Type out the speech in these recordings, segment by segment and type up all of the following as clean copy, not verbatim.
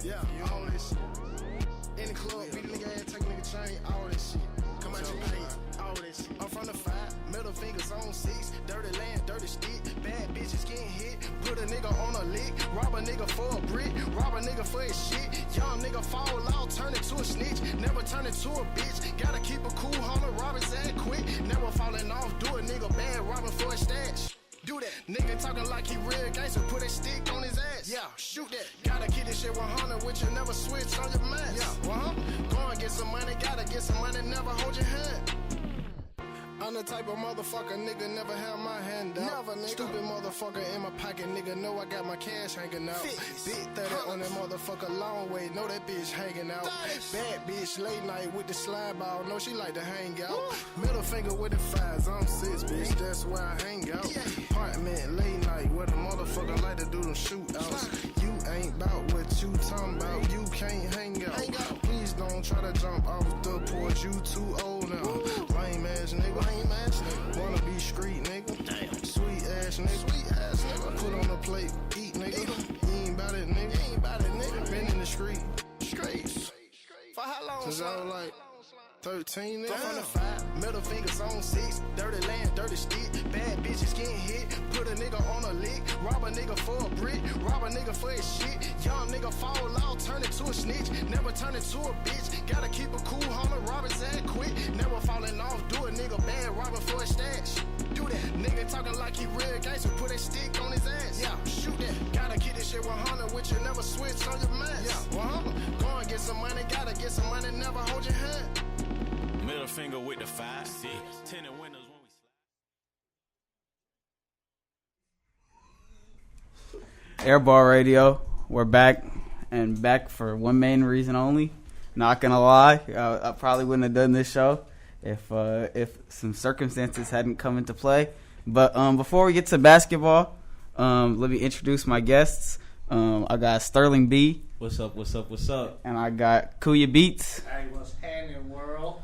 Yeah, all this shit. In the club, beat a nigga ass, take a nigga chain, all this shit. Come out your pay, all this shit. I'm from the 5, middle fingers on 6. Dirty land, dirty stick. Bad bitches getting hit. Put a nigga on a lick. Rob a nigga for a brick. Rob a nigga for his shit. Young nigga fall out, turn into a snitch. Never turn into a bitch. Gotta keep a cool hunter, rob his ass quick. Never falling off, do a nigga bad, robbing for his stash. Do that. Nigga talking like he real gangster, put a stick on his ass. Yeah, shoot that. Gotta keep this shit 100 with you, never switch on your mind. Yeah, go and get some money, gotta get some money, never hold your hand. I'm the type of motherfucker, nigga, never have my hand out. Never, nigga. Stupid motherfucker in my pocket, nigga, know I got my cash hanging out. Big 30 on that motherfucker, long way, know that bitch hanging out. Bad bitch, late night with the slide ball, know she like to hang out. Middle finger with the 5s, I'm 6, bitch, that's where I hang out. Apartment, late night, where the motherfucker like to do them shootouts. You ain't about what you talking about, you can't hang out. Please don't try to jump off the porch, you too old now. Lame ass nigga. Wanna be street, nigga. Damn. Sweet ass nigga. Put on the plate, eat, nigga. You ain't bout it, nigga. Been in the streets. For how long? Since I was like 13, nigga. From the 5, middle fingers on 6. Dirty land, dirty stick. Bad bitches getting hit. Put a nigga on a lick. Rob a nigga for a brick. Rob a nigga for his shit. Young nigga fall out, turn into a snitch. Never turn into a bitch. Gotta keep a cool hunter, rob his ass quick. Never falling off, do a nigga bad, robbing for his stash. Do that. Nigga talking like he real gangster, put a stick on his ass. Yeah, shoot that. Gotta keep this shit 100 with you, never switch on your mind. Yeah, go and get some money, gotta get some money, never hold your hand. Middle finger with the 5, 6, 10 and windows when we slide. Airball Radio, we're back, and back for one main reason only. Not gonna lie, I probably wouldn't have done this show if some circumstances hadn't come into play. But before we get to basketball, let me introduce my guests. I got Sterling B. What's up? And I got Kuya Beats. Hey, what's happening, world?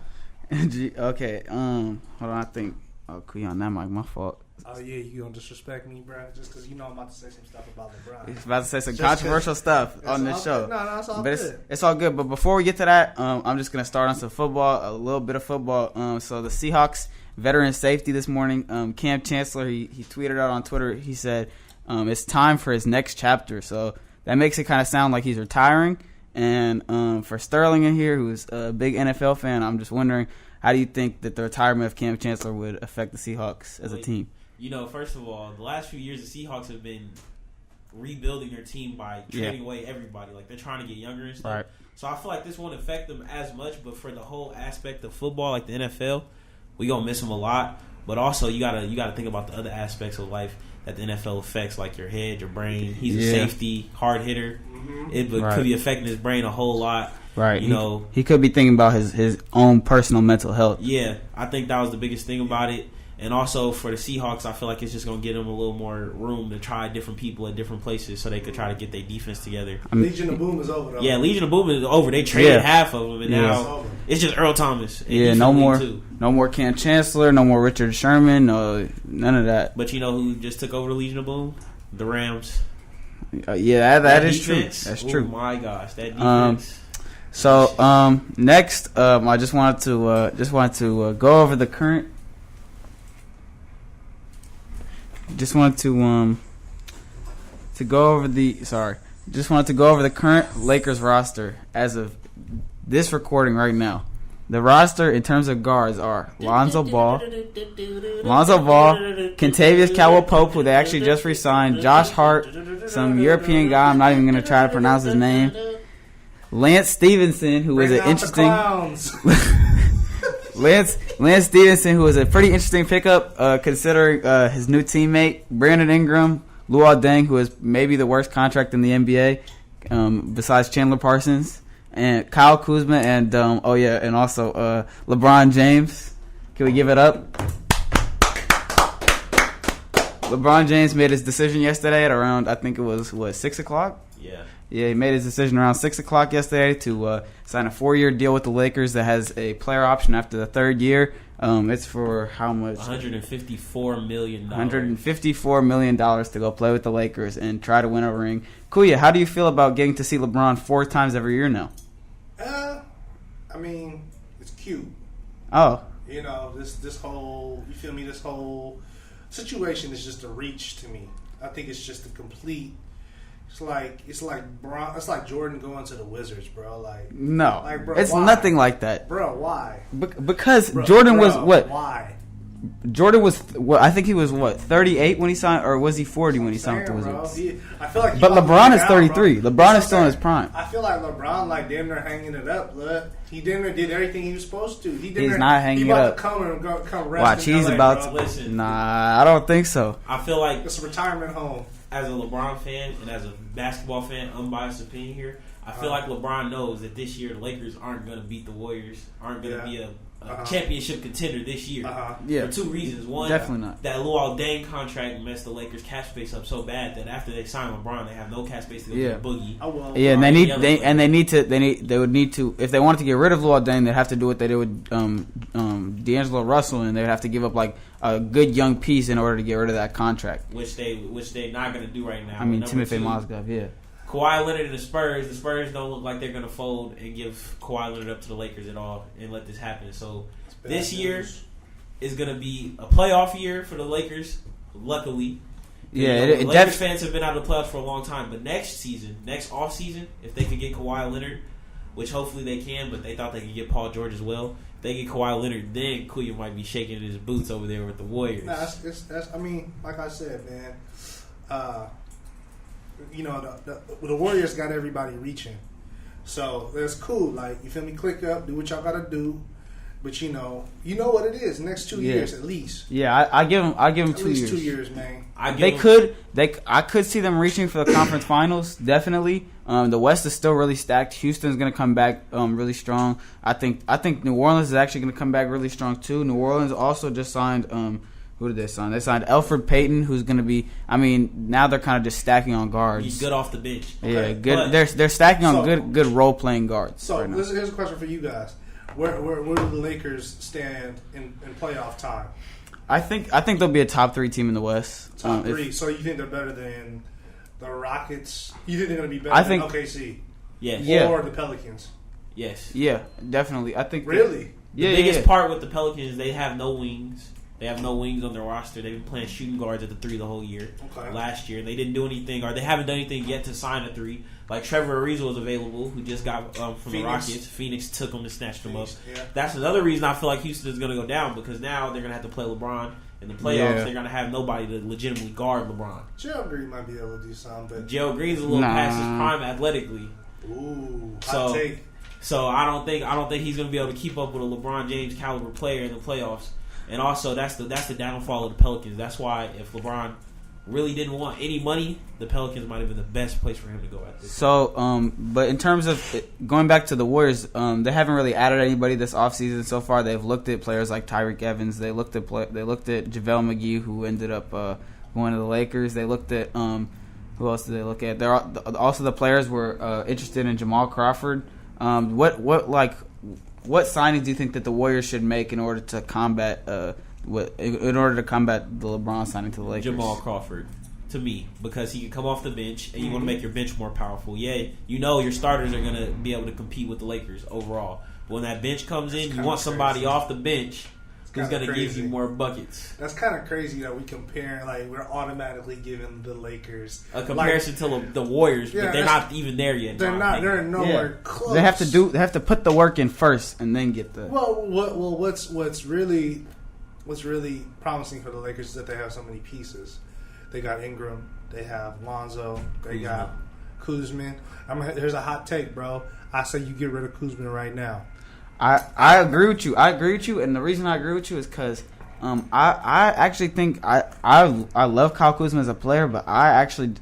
Okay, hold on, I think. Oh, Kuya on that mic, my fault. Oh, yeah, you gonna disrespect me, bro? Just because you know I'm about to say some stuff about LeBron. He's about to say some controversial stuff on this show. No, it's all but good. It's all good. But before we get to that, I'm just going to start on some football, a little bit of football. So the Seahawks veteran safety this morning, Cam Chancellor, he tweeted out on Twitter, he said it's time for his next chapter. So that makes it kind of sound like he's retiring. And for Sterling in here, who's a big NFL fan, I'm just wondering, how do you think that the retirement of Cam Chancellor would affect the Seahawks as a team? You know, first of all, the last few years, the Seahawks have been rebuilding their team by trading away everybody. Like, they're trying to get younger and stuff. Right. So I feel like this won't affect them as much, but for the whole aspect of football, like the NFL, we going to miss him a lot. But also, you gotta think about the other aspects of life that the NFL affects, like your head, your brain. He's a safety, hard hitter. Mm-hmm. It could be affecting his brain a whole lot. Right. You know, he could be thinking about his own personal mental health. Yeah, I think that was the biggest thing about it. And also for the Seahawks, I feel like it's just going to give them a little more room to try different people at different places so they could try to get their defense together. Legion of Boom is over, though. Yeah, Legion of Boom is over. They traded half of them, and now it's just Earl Thomas. And no more Cam Chancellor, no more Richard Sherman, none of that. But you know who just took over the Legion of Boom? The Rams. That is true. That's true. Oh my gosh, that defense. So next, I just wanted to go over the current. Just wanted to go over the current Lakers roster as of this recording right now. The roster in terms of guards are Lonzo Ball, Kentavious Caldwell-Pope, who they actually just re-signed, Josh Hart, some European guy, I'm not even going to try to pronounce his name, Lance Stevenson, who is an interesting Lance Stevenson, who is a pretty interesting pickup considering his new teammate, Brandon Ingram, Luol Deng, who is maybe the worst contract in the NBA besides Chandler Parsons, and Kyle Kuzma, and also LeBron James. Can we give it up? LeBron James made his decision yesterday at around, I think it was, 6 o'clock? Yeah, he made his decision around 6 o'clock yesterday to sign a 4-year deal with the Lakers that has a player option after the third year. It's for how much? $154 million. $154 million to go play with the Lakers and try to win a ring. Kuya, how do you feel about getting to see LeBron 4 times every year now? I mean, it's cute. Oh. You know, this whole, you feel me, this whole situation is just a reach to me. I think it's just a complete, it's like Jordan going to the Wizards, bro. No, bro, it's why? nothing like that. Bro, why? Because Jordan was what? Why? Jordan was what? I think he was what, 38 when he signed, or was he 40 when he signed with the Wizards? I feel like, but LeBron is 33. Bro. LeBron is still in his prime. I feel like LeBron damn near hanging it up. Look, he damn near did everything he was supposed to. He's not hanging it up. He about to come rest. Watch, he's LA, about bro. to. Listen. Nah, I don't think so. I feel like it's a retirement home. As a LeBron fan and as a basketball fan, unbiased opinion here, I feel like LeBron knows that this year the Lakers aren't going to beat the Warriors, aren't going to be a championship contender this year. Yeah. For 2 reasons. One, definitely not. That Luol Deng contract messed the Lakers' cap space up so bad that after they sign LeBron, they have no cap space to go get Boogie. Yeah, and they would need to, if they wanted to get rid of Luol Deng, they'd have to do what they did with D'Angelo Russell, and they'd have to give up like a good young piece in order to get rid of that contract. Which they're not going to do right now. I mean, Timothy Mozgov, yeah. Kawhi Leonard and the Spurs don't look like they're going to fold and give Kawhi Leonard up to the Lakers at all and let this happen. So this year is going to be a playoff year for the Lakers, luckily. Yeah, Lakers fans have been out of the playoffs for a long time. But next off season, if they can get Kawhi Leonard, which hopefully they can, but they thought they could get Paul George as well. If they get Kawhi Leonard, then Kuya might be shaking his boots over there with the Warriors. Nah, that's, I mean, like I said, man, you know, the Warriors got everybody reaching. So that's cool. Like, you feel me? Click up, do what y'all gotta do. But you know what it is. Next 2 years at least. Yeah, I give them 2 years. At least 2 years, man. I could see them reaching for the conference finals. Definitely. The West is still really stacked. Houston's gonna come back really strong. I think New Orleans is actually gonna come back really strong too. New Orleans also just signed. Who did they sign? They signed Elfrid Payton, who's going to be. I mean, now they're kind of just stacking on guards. He's good off the bench. Yeah, good. They're stacking on good role playing guards. So right now. Here's a question for you guys: Where do the Lakers stand in playoff time? I think they'll be a top 3 team in the West. Top 3. So you think they're better than the Rockets? You think they're going to be better than OKC? Yes. Or the Pelicans? Yes. Yeah, definitely. I think. Really? The biggest part with the Pelicans, they have no wings. They have no wings on their roster. They've been playing shooting guards at the 3 the whole year. Last year, they didn't do anything, or they haven't done anything yet to sign a 3. Like Trevor Ariza was available, who just got from Phoenix. The Rockets. Phoenix took him and snatched him up. Yeah. That's another reason I feel like Houston is going to go down, because now they're going to have to play LeBron in the playoffs. Yeah. They're going to have nobody to legitimately guard LeBron. Gerald Green might be able to do something, but Gerald Green's a little past his prime athletically. Ooh, hot take. So I don't think he's going to be able to keep up with a LeBron James caliber player in the playoffs. And also, that's the downfall of the Pelicans. That's why if LeBron really didn't want any money, the Pelicans might have been the best place for him to go at this. So, but in terms of going back to the Warriors, they haven't really added anybody this offseason so far. They've looked at players like Tyreek Evans. They looked at JaVale McGee, who ended up going to the Lakers. They looked at who else did they look at? Also the players were interested in Jamal Crawford. What signings do you think that the Warriors should make in order to combat the LeBron signing to the Lakers? Jamal Crawford, to me, because he can come off the bench, and you want to make your bench more powerful. Yeah, you know your starters are going to be able to compete with the Lakers overall. But when that bench comes in, you want somebody off the bench who's going to give you more buckets. That's kind of crazy that we compare, like, we're automatically giving the Lakers a comparison to the Warriors, but they're not even there yet. They're not. They're nowhere close. They have to put the work in first and then get the. What's really promising for the Lakers is that they have so many pieces. They got Ingram, they have Lonzo, they got Kuzma. Here's a hot take, bro. I say you get rid of Kuzma right now. I agree with you. And the reason I agree with you is because I actually think I love Kyle Kuzma as a player, but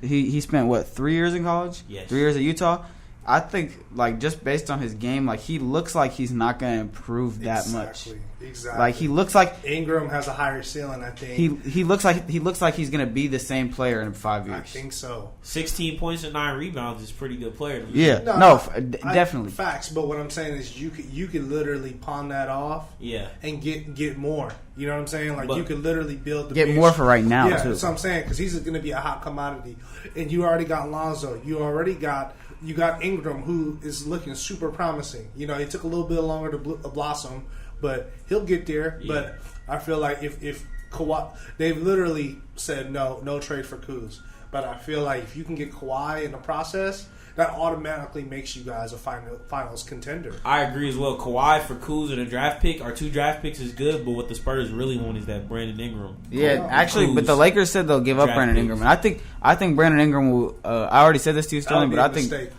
he spent 3 years in college? Yes. 3 years at Utah. I think, like, just based on his game, like, he looks like he's not going to improve that much. Exactly. Like he looks like Ingram has a higher ceiling. I think he looks like he's gonna be the same player in 5 years. I think so. 16 points and 9 rebounds is a pretty good player. Yeah, definitely facts. But what I'm saying is, you could literally pawn that off, and get more. You know what I'm saying? Like you could literally build the bench. More for right now. Yeah, too. that's what I'm saying, because he's going to be a hot commodity, and you already got Lonzo. You got Ingram, who is looking super promising. You know, it took a little bit longer to blossom, but he'll get there. Yeah. But I feel like if Kawhi, they've literally said no trade for Kuz. But I feel like if you can get Kawhi in the process, that automatically makes you guys a finals contender. I agree as well. Kawhi for Kuz and a draft pick, or 2 draft picks is good, but what the Spurs really want is that Brandon Ingram. Yeah, actually, Kuz, but the Lakers said they'll give up Brandon Ingram, and I think Brandon Ingram will. I already said this to you, Sterling, but I think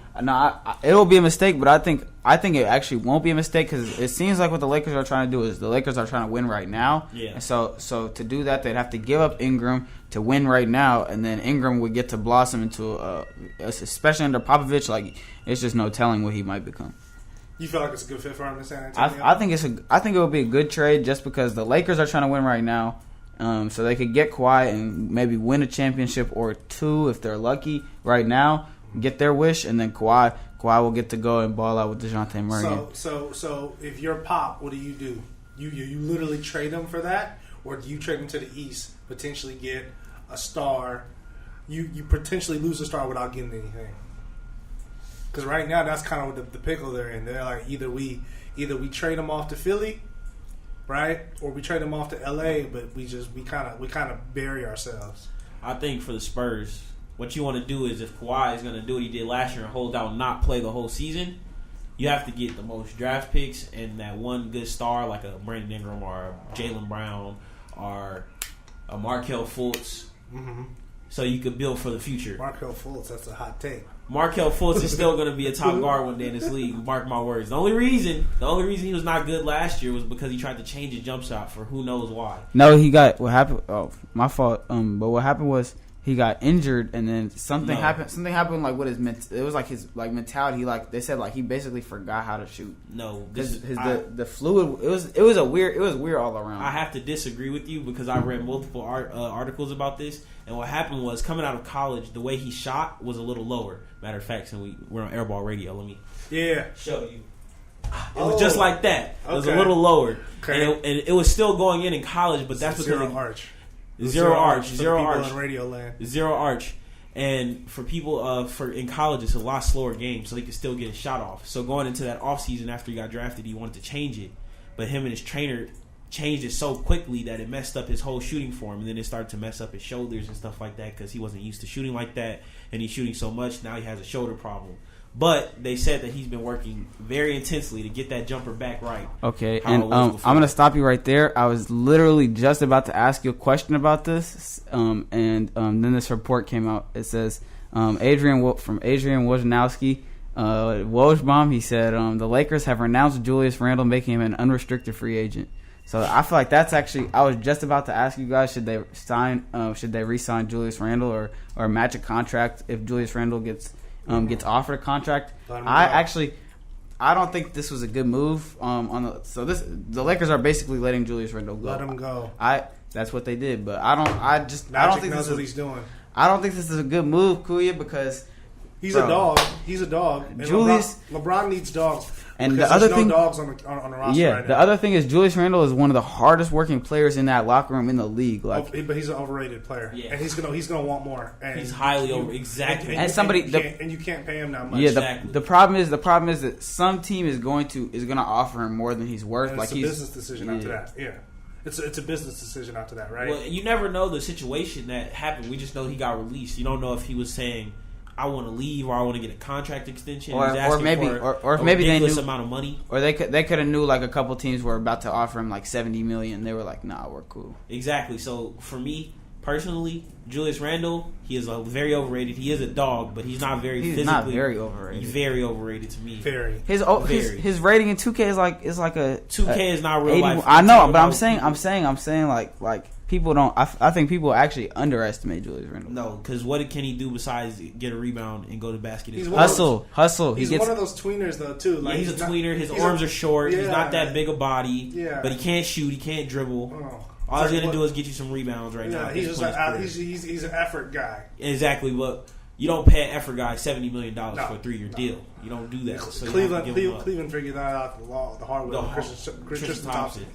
it'll be a mistake. But I think it actually won't be a mistake, because it seems like what the Lakers are trying to do is the Lakers are trying to win right now. Yeah. And so to do that, they'd have to give up Ingram to win right now, and then Ingram would get to blossom into especially under Popovich, like it's just no telling what he might become. You feel like it's a good fit for him in San Antonio? I think it would be a good trade, just because the Lakers are trying to win right now, so they could get Kawhi and maybe win a championship or 2 if they're lucky right now, get their wish, and then Kawhi will get to go and ball out with DeJounte Murray. So if you're Pop, what do? You literally trade him for that, or do you trade him to the East, potentially get a star? You potentially lose a star without getting anything. Because right now, that's kind of the pickle they're in. They're like, either we trade him off to Philly, right, or we trade him off to LA, but we kind of bury ourselves. I think for the Spurs, what you want to do is, if Kawhi is going to do what he did last year and hold out and not play the whole season, you have to get the most draft picks and that one good star like a Brandon Ingram or a Jaylen Brown or a Markelle Fultz. Mm-hmm. So you could build for the future. Markelle Fultz, that's a hot take. Markelle Fultz is still going to be a top guard one day in this league. Mark my words. The only reason he was not good last year was because he tried to change his jump shot for who knows why. No, what happened? Oh, my fault. But what happened was he got injured, and then something happened. Something happened like with his it was like his mentality. Like they said, like he basically forgot how to shoot. No, the fluid. It was weird all around. I have to disagree with you because I read multiple articles about this, and what happened was, coming out of college, the way he shot was a little lower. Matter of fact, since we're on airball radio, let me show you. It was just like that. It was a little lower, and it was still going in college, but that's because Zero arch in radio land. Zero arch. And for people in college, it's a lot slower game, so he could still get a shot off. So going into that offseason after he got drafted, he wanted to change it, but him and his trainer changed it so quickly that it messed up his whole shooting form, and then it started to mess up his shoulders and stuff like that because he wasn't used to shooting like that, and he's shooting so much, now he has a shoulder problem. But they said that he's been working very intensely to get that jumper back right. Okay, and I'm going to stop you right there. I was literally just about to ask you a question about this, and then this report came out. It says Adrian Wojnarowski, Wojbomb, he said the Lakers have renounced Julius Randle, making him an unrestricted free agent. So I feel like that's actually, I was just about to ask you guys, should they re-sign Julius Randle or match a contract if Julius Randle gets offered a contract. I don't think this was a good move. The Lakers are basically letting Julius Randle go. Let him go. That's what they did, but I don't think knows what he's doing. I don't think this is a good move, Kuya, because he's a dog. He's a dog. And Julius LeBron needs dogs. And the other thing, dogs on the roster right now. The other thing is Julius Randle is one of the hardest working players in that locker room in the league. But he's an overrated player, and he's gonna want more. And he's highly over exactly. And you can't pay him that much. Yeah, the problem is that some team is going to offer him more than he's worth. And it's a business decision after that. Yeah. It's a business decision after that, right? Well, you never know the situation that happened. We just know he got released. You don't know if he was saying, I want to leave, or I want to get a contract extension, or maybe they knew amount of money, or they could have knew like a couple teams were about to offer him like $70 million. They were like, nah, we're cool. Exactly. So for me personally, Julius Randle, he is very overrated. He is a dog, but he's not physically. Not very overrated. He's very overrated to me. Very. His rating in 2K is like a 2K is not real life. I know, but I'm saying like people don't. I think people actually underestimate Julius Randle. No, because what can he do besides get a rebound and go to basket? Hustle. He's one of those tweeners though too. Like, he's a tweener. His arms are short. Yeah, he's not that big a body. Yeah. But he can't shoot. He can't dribble. All he's gonna do is get you some rebounds right now. He's an effort guy. Exactly. But you don't pay an effort guy $70 million for a 3-year deal. You don't do that. So Cleveland figured that out the hard way. Tristan Thompson.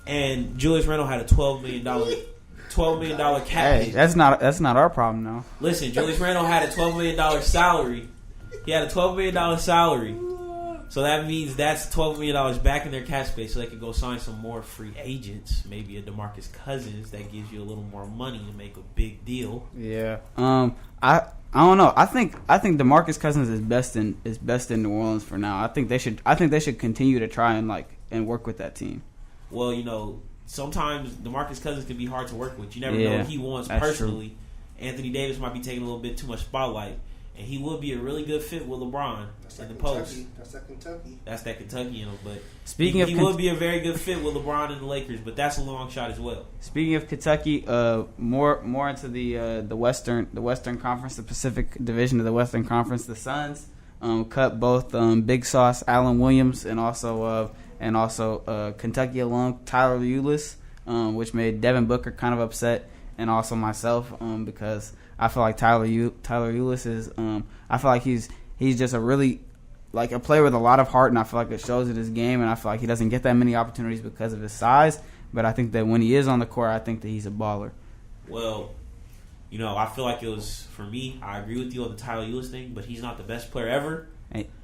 And Julius Randle had a $12 million cap. Hey, that's not our problem now. Listen, Julius Randle had a $12 million salary. He had a $12 million salary. So that means that's $12 million back in their cap space, so they could go sign some more free agents, maybe a DeMarcus Cousins that gives you a little more money to make a big deal. Yeah. I don't know. I think DeMarcus Cousins is best in New Orleans for now. I think they should continue to try and work with that team. Well, sometimes DeMarcus Cousins can be hard to work with. You never know what he wants personally. True. Anthony Davis might be taking a little bit too much spotlight, and he would be a really good fit with LeBron in the post. That's that Kentucky in him. But he would be a very good fit with LeBron and the Lakers, but that's a long shot as well. Speaking of Kentucky, more into the Western Conference, the Pacific Division of the Western Conference. The Suns cut both Big Sauce Allen Williams and also Kentucky alum Tyler Ulis, which made Devin Booker kind of upset, and also myself, because I feel like Tyler Ulis is I feel like he's just a really a player with a lot of heart, and I feel like it shows in his game, and I feel like he doesn't get that many opportunities because of his size, but I think that when he is on the court, I think that he's a baller. Well, I feel like it was, for me, I agree with you on the Tyler Ulis thing, but he's not the best player ever.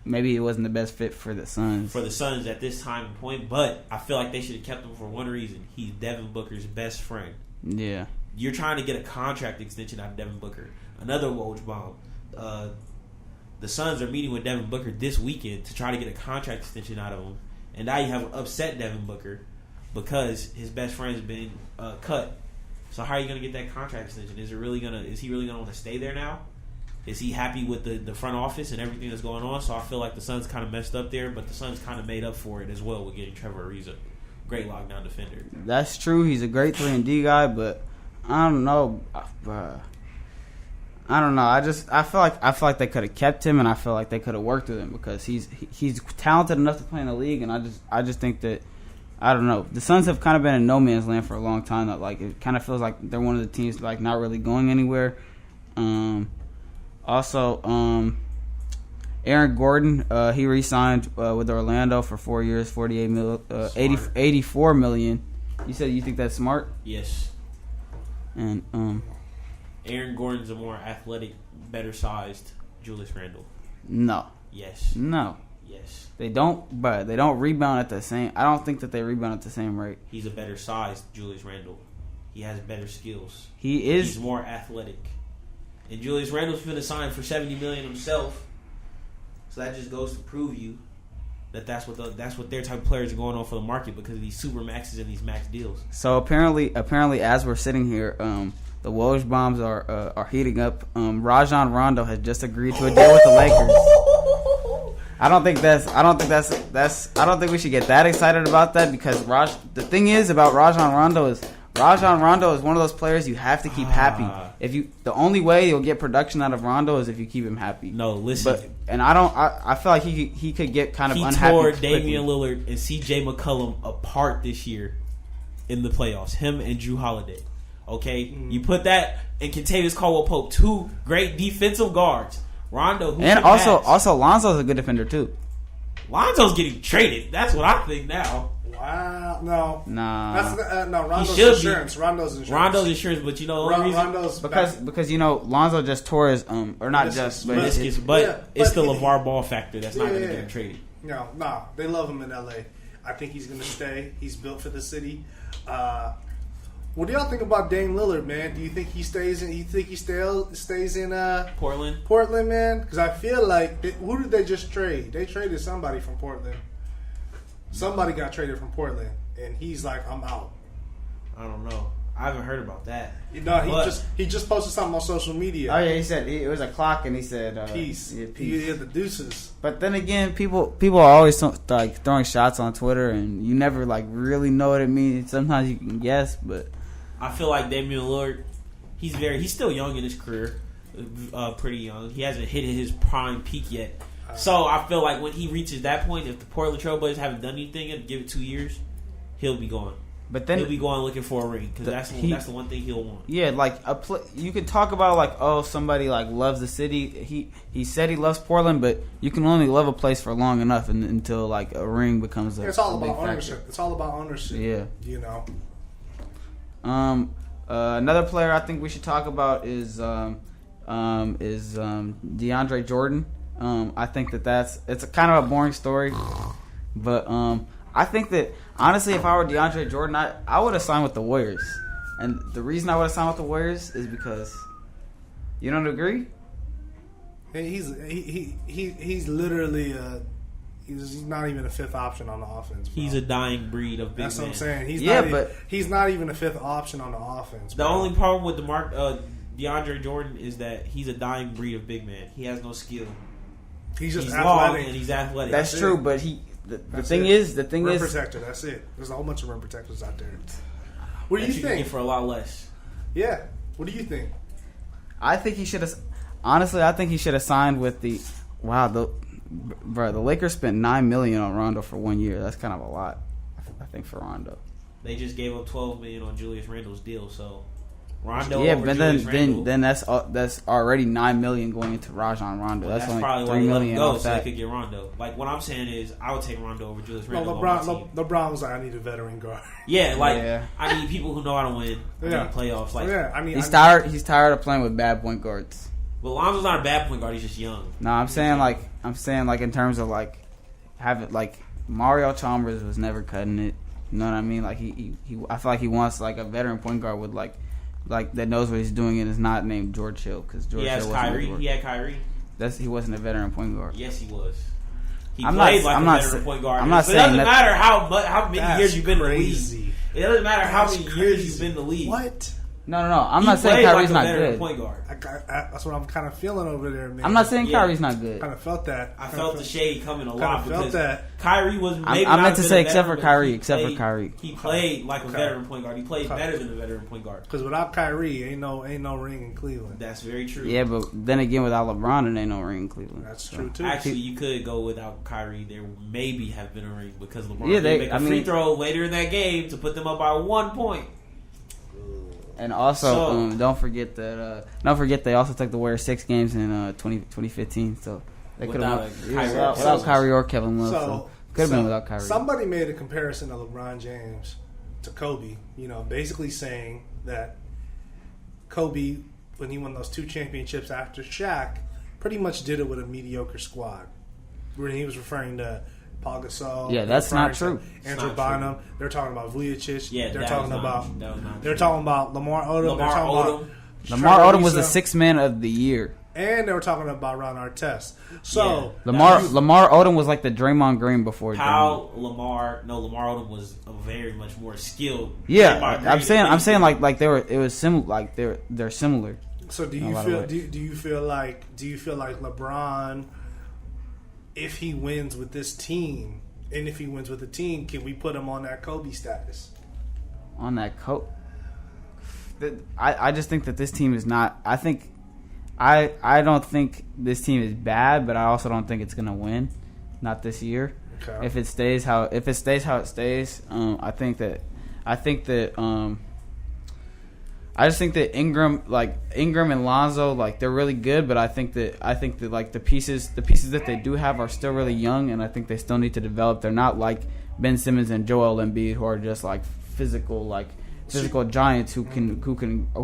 Maybe he wasn't the best fit for the Suns. For the Suns at this time and point, but I feel like they should have kept him for one reason. He's Devin Booker's best friend. Yeah. You're trying to get a contract extension out of Devin Booker. Another Woj bomb. The Suns are meeting with Devin Booker this weekend to try to get a contract extension out of him. And now you have upset Devin Booker because his best friend's been cut. So how are you going to get that contract extension? Is he really going to want to stay there now? Is he happy with the front office and everything that's going on? So I feel like the Suns kind of messed up there, but the Suns kind of made up for it as well with getting Trevor Ariza. Great lockdown defender. That's true. He's a great 3-and-D guy, but I don't know. I don't know. I feel like they could have kept him, and I feel like they could have worked with him because he's talented enough to play in the league, and I just think that, I don't know. The Suns have kind of been in no man's land for a long time. That it kind of feels like they're one of the teams not really going anywhere. Also, Aaron Gordon, he re-signed with Orlando for 4 years, $84 million. You said you think that's smart? Yes. And Aaron Gordon's a more athletic, better sized Julius Randle. No. Yes. No. Yes. They don't rebound at the same. I don't think that they rebound at the same rate. He's a better sized Julius Randle. He has better skills. He's more athletic. And Julius Randle's been assigned for $70 million himself. So that just goes to prove you that that's what their type of players are going on for the market because of these super maxes and these max deals. So apparently, as we're sitting here, the Woj bombs are heating up. Rajon Rondo has just agreed to a deal with the Lakers. I don't think we should get that excited about that because the thing is about Rajon Rondo is one of those players you have to keep happy. The only way you'll get production out of Rondo is if you keep him happy. No, listen. I feel like he could get kind of unhappy. He tore quickly. Damian Lillard and C.J. McCollum apart this year in the playoffs. Him and Drew Holiday. Okay, you put that and Kentavious Caldwell-Pope, two great defensive guards. Rondo, and also Lonzo's a good defender too. Lonzo's getting traded. That's what I think now. Wow, no, nah. That's no Rondo's insurance. Rondo's insurance, but Rondo's because Lonzo just tore his or not just but it's the LeVar Ball factor that's not going to get him traded. No, they love him in LA. I think he's going to stay. He's built for the city. What do y'all think about Dame Lillard, man? Do you think he stays in? You think he stays in Portland? Portland, man, because I feel like who did they just trade? They traded somebody from Portland. Somebody got traded from Portland, and he's like, "I'm out." I don't know. I haven't heard about that. He just posted something on social media. Oh yeah, he said it was a clock, and he said peace. Yeah, peace. Yeah, the deuces. But then again, people are always throwing shots on Twitter, and you never really know what it means. Sometimes you can guess, but I feel like Damian Lillard, he's still young in his career, pretty young. He hasn't hit his prime peak yet. So I feel like when he reaches that point, if the Portland Trailblazers haven't done anything and give it 2 years, he'll be gone. But then he'll be going looking for a ring because that's the one thing he'll want. Yeah, like you can talk about like, oh, somebody like loves the city. He said he loves Portland, but you can only love a place for long enough until like a ring becomes it's all about ownership. It's all about ownership. Yeah, you know. Another player I think we should talk about is DeAndre Jordan. I think it's a kind of a boring story, but I think that honestly, if I were DeAndre Jordan, I would have signed with the Warriors, and the reason I would have signed with the Warriors is because you don't agree. He's literally he's not even a fifth option on the offense. Bro. He's a dying breed of big man. That's what I'm saying. He's not even a fifth option on the offense. The only problem with DeAndre Jordan is that he's a dying breed of big man. He has no skill. He's athletic. Long and he's athletic. That's true, but the thing is, rim protector. That's it. There's a whole bunch of rim protectors out there. What do you think? Can get for a lot less. Yeah. What do you think? I think he should have. Honestly, I think he should have signed with the. Wow, the Lakers spent $9 million on Rondo for 1 year. That's kind of a lot, I think, for Rondo. They just gave up $12 million on Julius Randle's deal, so. Rondo yeah, but then that's already $9 million going into Rajon Rondo. Well, that's only probably $3 million go off so that. they could get Rondo. Like what I'm saying is, I would take Rondo over Julius Randle. LeBron was like, I need a veteran guard. Yeah, I need people who know how to win. I need playoffs. Like, he's tired. He's tired of playing with bad point guards. But Lonzo's not a bad point guard. He's just young. No, I'm saying in terms of like having like Mario Chalmers was never cutting it. You know what I mean? Like he I feel like he wants like a veteran point guard with like that knows what he's doing and is not named George Hill because George Hill wasn't Kyrie. He had Kyrie. He wasn't a veteran point guard. Yes, he was. He played like a veteran point guard. I'm not saying it doesn't matter how many years you've been in the league. It doesn't matter how many years you've been in the league. What? No. I'm not saying Kyrie's not good. Point guard. That's what I'm kind of feeling over there, man. I'm not saying Kyrie's not good. I kind of felt that. I felt the shade coming a lot because Kyrie was maybe I meant to say except for Kyrie. He played like a veteran point guard. He played better than a veteran point guard. Because without Kyrie, ain't no ring in Cleveland. That's very true. Yeah, but then again, without LeBron, it ain't no ring in Cleveland. That's true too. Actually, you could go without Kyrie. There maybe have been a ring because LeBron did make a free throw later in that game to put them up by 1 point. And also, don't forget they also took the Warriors 6 games in 2015. So they could have without Kyrie or Kevin Love. So could have been without Kyrie. Somebody made a comparison of LeBron James to Kobe. You know, basically saying that Kobe, when he won those 2 championships after Shaq, pretty much did it with a mediocre squad. When he was referring to Paul Gasol. Yeah, that's not true. Andrew Bynum. They're talking about Vujicic. Yeah, they're talking about Lamar Odom. Lamar Odom was the 6th man of the year. And they were talking about Ron Artest. So Lamar Odom was like the Draymond Green before. Lamar Odom was a very much more skilled. Yeah, I'm saying like they're similar. So do you feel like LeBron, if he wins with this team, and if he wins with the team, can we put him on that Kobe status? On that Kobe? I just think that this team is not. I don't think this team is bad, but I also don't think it's gonna win. Not this year. Okay. If it stays how it stays, I just think that Ingram and Lonzo, like, they're really good, but I think that like the pieces that they do have are still really young, and I think they still need to develop. They're not like Ben Simmons and Joel Embiid, who are just like physical giants who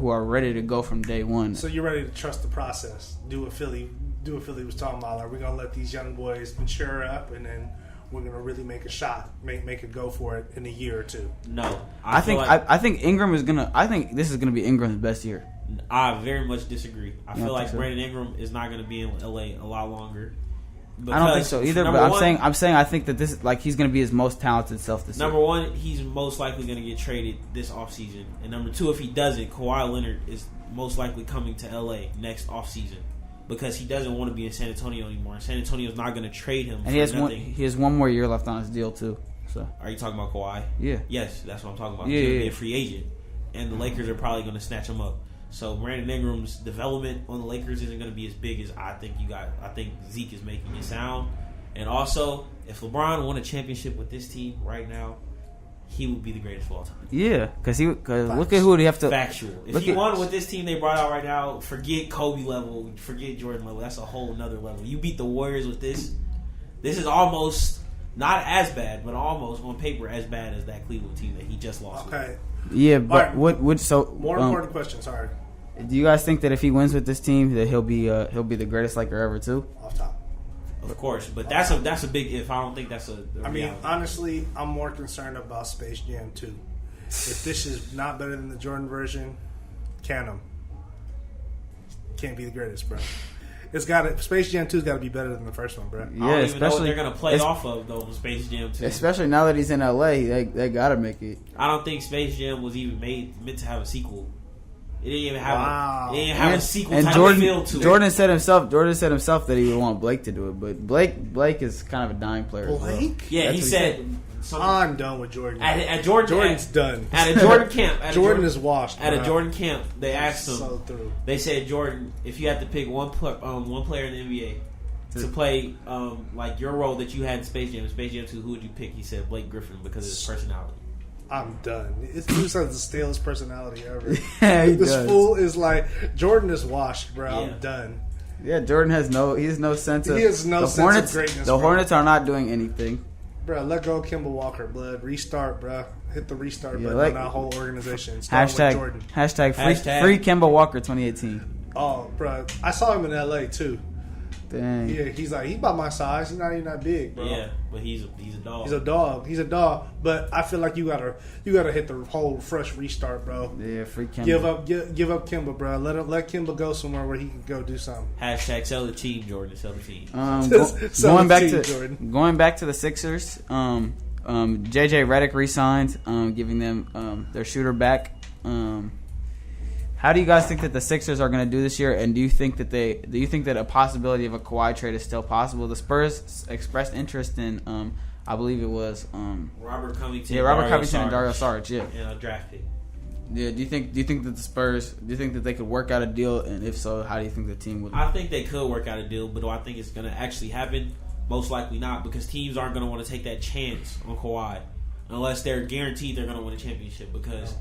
are ready to go from day one. So you're ready to trust the process. Do what Philly was talking about. Like, we're gonna let these young boys mature up, and then we're gonna really make a shot, make a go for it in a year or two. No, I think Ingram is gonna. I think this is gonna be Ingram's best year. I very much disagree. I feel like Brandon Ingram is not gonna be in LA a lot longer. I don't think so either. But I'm saying I think that this is like he's gonna be his most talented self this year. Number one, he's most likely gonna get traded this offseason. And number two, if he doesn't, Kawhi Leonard is most likely coming to LA next offseason. Because he doesn't want to be in San Antonio anymore. San Antonio's not going to trade him. And he has one more year left on his deal too. So, are you talking about Kawhi? Yeah. Yes, that's what I'm talking about. He's going to be a free agent. and the Lakers are probably going to snatch him up. So Brandon Ingram's development on the Lakers isn't going to be as big as I think I think Zeke is making it sound. And also, if LeBron won a championship with this team right now, he would be the greatest of all time. Yeah, because look at who they have to. Factual. If he won with this team they brought out right now, forget Kobe level, forget Jordan level. That's a whole nother level. You beat the Warriors with this. This is almost not as bad, but almost on paper as bad as that Cleveland team that he just lost. Okay. With. Yeah, but Right. what? So More important question. Sorry. do you guys think that if he wins with this team, that he'll be the greatest Laker ever too? Off top. Of course, but that's a big if. I don't think that's a I mean, reality. honestly, I'm more concerned about Space Jam 2. If this is not better than the Jordan version, can him. Can't be the greatest, bro. Space Jam 2's got to be better than the first one, bro. I don't even know what especially they're gonna play off of though in Space Jam 2. especially now that he's in LA, they gotta make it. I don't think Space Jam was even meant to have a sequel. It didn't even have a sequel And type Jordan, of feel to it. Jordan said himself that he would want Blake to do it, but Blake is kind of a dying player. as well. Blake? Yeah, That's he what said. I'm done with Jordan. At Jordan's done. At a Jordan camp. Jordan is washed. At bro. a Jordan camp, they asked him. So through. They said, Jordan, if you had to pick one player in the NBA to play like your role that you had in Space Jam 2, who would you pick? He said Blake Griffin because of his personality. I'm done. This dude has the stalest personality ever. Yeah, he this does. fool is like Jordan is washed, bro. Yeah. I'm done. Yeah, Jordan has no sense of. He has no the sense Hornets, of greatness. The bro. Hornets are not doing anything. Bro, let go of Kemba Walker, blood. Restart, bro. Hit the restart button like- on that whole organization. Starting with Jordan. Hashtag free Kemba Walker 2018. Oh, bro. I saw him in LA too. Dang. Yeah, he's about my size. He's not even that big, bro. Yeah, but he's a dog. He's a dog. But I feel like you gotta hit the whole fresh restart, bro. Yeah, free Kemba. Give up Kimba, bro. Let Kimba go somewhere where he can go do something. Hashtag sell the team, Jordan. Sell the team. Going back to the Sixers. JJ Redick re-signed, giving them their shooter back. How do you guys think that the Sixers are going to do this year? And do you think that a possibility of a Kawhi trade is still possible? The Spurs expressed interest in, I believe it was Robert Covington. And Dario Saric. Yeah. And a draft pick. Yeah. Do you think that the Spurs? Do you think that they could work out a deal? And if so, how do you think the team would? I think they could work out a deal, but do I think it's going to actually happen? Most likely not, because teams aren't going to want to take that chance on Kawhi unless they're guaranteed they're going to win a championship. Because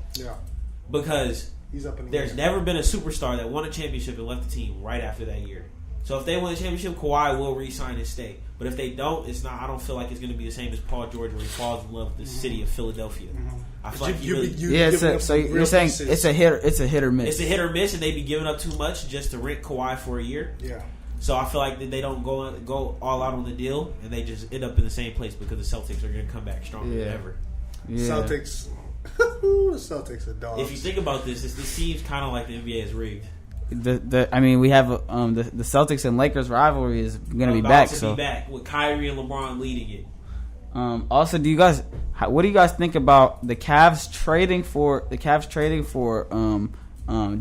He's up in the there's air. never been a superstar that won a championship and left the team right after that year. So if they win a championship, Kawhi will re-sign and stay. But if they don't, it's not. I don't feel like it's going to be the same as Paul George, where he falls in love with the city of Philadelphia. I feel like So you're saying it's a hit or miss. It's a hit or miss, and they be giving up too much just to rent Kawhi for a year. Yeah. So I feel like they don't go all out on the deal, and they just end up in the same place because the Celtics are going to come back stronger than ever. Yeah. Celtics. The Celtics are dogs. If you think about this seems kind of like the NBA is rigged. We have the Celtics and Lakers rivalry is going to be back. Be back with Kyrie and LeBron leading it. Also, what do you guys think about the Cavs trading for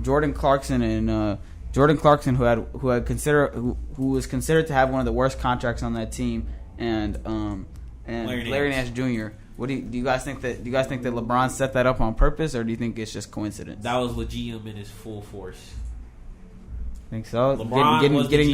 Jordan Clarkson and Jordan Clarkson, who was considered to have one of the worst contracts on that team, and Larry Nance Jr. Do you guys think that LeBron set that up on purpose, or do you think it's just coincidence? That was Legium in his full force. Think so? LeBron Getting